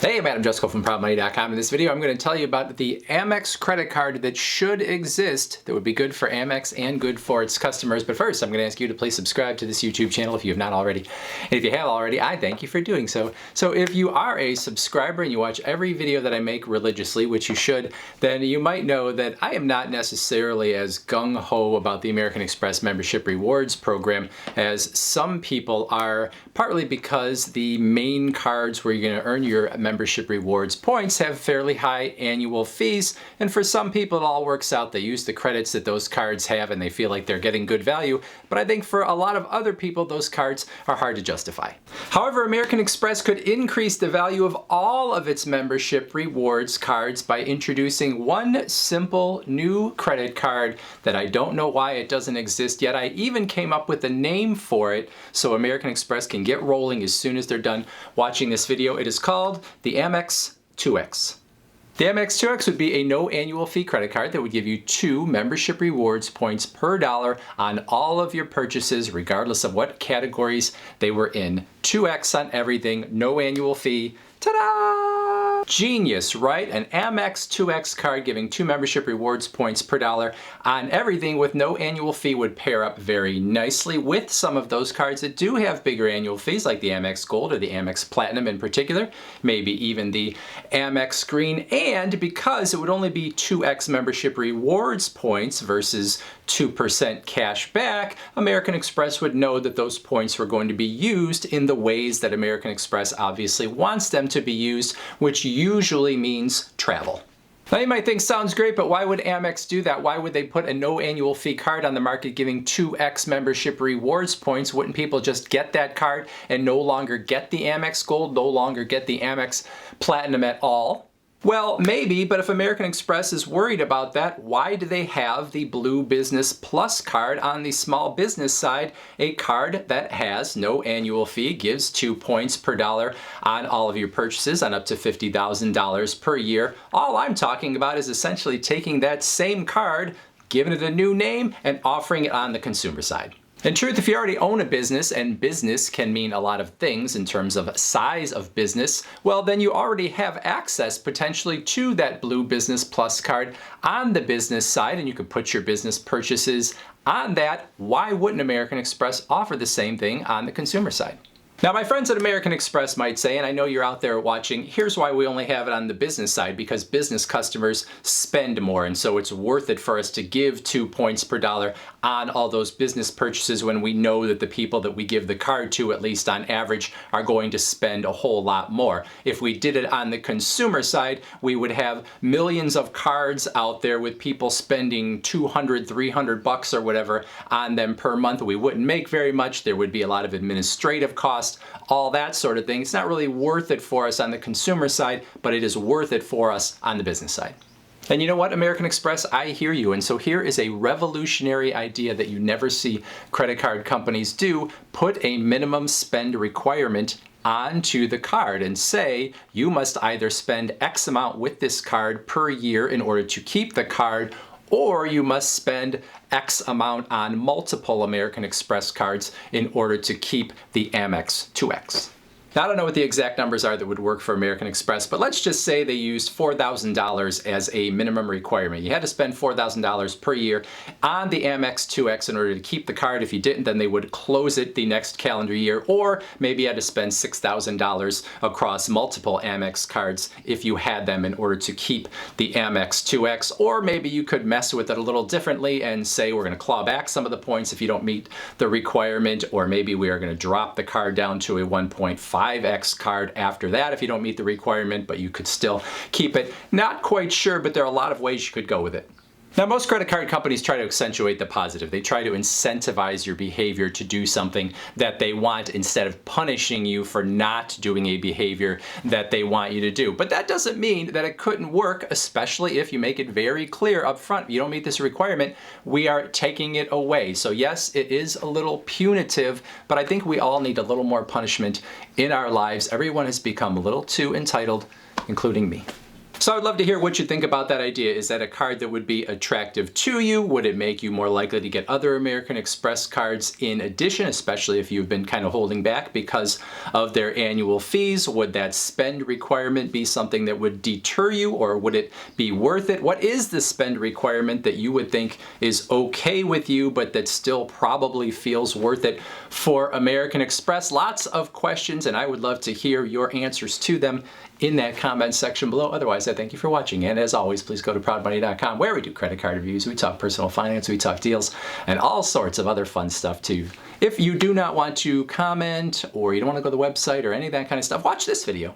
Hey, I'm Jusko from ProudMoney.com. In this video, I'm going to tell you about the Amex credit card that should exist that would be good for Amex and good for its customers. But first, I'm going to ask you to please subscribe to this YouTube channel if you have not already. And if you have already, I thank you for doing so. So if you are a subscriber and you watch every video that I make religiously, which you should, then you might know that I am not necessarily as gung-ho about the American Express membership rewards program as some people are, partly because the main cards where you're going to earn your membership rewards points have fairly high annual fees, and for some people it all works out. They use the credits that those cards have and they feel like they're getting good value, but I think for a lot of other people those cards are hard to justify. However, American Express could increase the value of all of its membership rewards cards by introducing one simple new credit card that I don't know why it doesn't exist yet. I even came up with a name for it so American Express can get rolling as soon as they're done watching this video. It is called the Amex 2X. The Amex 2X would be a no annual fee credit card that would give you 2 membership rewards points per dollar on all of your purchases, regardless of what categories they were in. 2X on everything, no annual fee. Ta-da! Genius, right? An Amex 2X card giving 2 membership rewards points per dollar on everything with no annual fee would pair up very nicely with some of those cards that do have bigger annual fees, like the Amex Gold or the Amex Platinum in particular, maybe even the Amex Green. And because it would only be 2X membership rewards points versus 2% cash back, American Express would know that those points were going to be used in the ways that American Express obviously wants them to be used, which usually means travel. Now you might think, sounds great, but why would Amex do that? Why would they put a no annual fee card on the market giving 2X membership rewards points? Wouldn't people just get that card and no longer get the Amex Gold, no longer get the Amex Platinum at all? Well, maybe, but if American Express is worried about that, why do they have the Blue Business Plus card on the small business side, a card that has no annual fee, gives 2 points per dollar on all of your purchases on up to $50,000 per year? All I'm talking about is essentially taking that same card, giving it a new name, and offering it on the consumer side. In truth, if you already own a business, and business can mean a lot of things in terms of size of business, well then you already have access potentially to that Blue Business Plus card on the business side, and you could put your business purchases on that. Why wouldn't American Express offer the same thing on the consumer side? Now, my friends at American Express might say, and I know you're out there watching, here's why we only have it on the business side, because business customers spend more, and so it's worth it for us to give 2 points per dollar on all those business purchases when we know that the people that we give the card to, at least on average, are going to spend a whole lot more. If we did it on the consumer side, we would have millions of cards out there with people spending $200, $300 or whatever on them per month. We wouldn't make very much. There would be a lot of administrative costs, all that sort of thing. It's not really worth it for us on the consumer side, but it is worth it for us on the business side. And you know what, American Express, I hear you. And so here is a revolutionary idea that you never see credit card companies do. Put a minimum spend requirement onto the card and say you must either spend X amount with this card per year in order to keep the card, or you must spend X amount on multiple American Express cards in order to keep the Amex 2X. Now, I don't know what the exact numbers are that would work for American Express, but let's just say they used $4,000 as a minimum requirement. You had to spend $4,000 per year on the Amex 2X in order to keep the card. If you didn't, then they would close it the next calendar year, or maybe you had to spend $6,000 across multiple Amex cards if you had them in order to keep the Amex 2X, or maybe you could mess with it a little differently and say we're going to claw back some of the points if you don't meet the requirement, or maybe we are going to drop the card down to a 1.5X card after that if you don't meet the requirement, but you could still keep it. Not quite sure, but there are a lot of ways you could go with it. Now, most credit card companies try to accentuate the positive. They try to incentivize your behavior to do something that they want instead of punishing you for not doing a behavior that they want you to do. But that doesn't mean that it couldn't work, especially if you make it very clear up front. You don't meet this requirement, we are taking it away. So yes, it is a little punitive, but I think we all need a little more punishment in our lives. Everyone has become a little too entitled, including me. So I'd love to hear what you think about that idea. Is that a card that would be attractive to you? Would it make you more likely to get other American Express cards in addition, especially if you've been kind of holding back because of their annual fees? Would that spend requirement be something that would deter you, or would it be worth it? What is the spend requirement that you would think is okay with you, but that still probably feels worth it for American Express? Lots of questions, and I would love to hear your answers to them in that comment section below. Otherwise, I thank you for watching. And as always, please go to proudmoney.com, where we do credit card reviews, we talk personal finance, we talk deals, and all sorts of other fun stuff too. If you do not want to comment, or you don't want to go to the website or any of that kind of stuff, watch this video.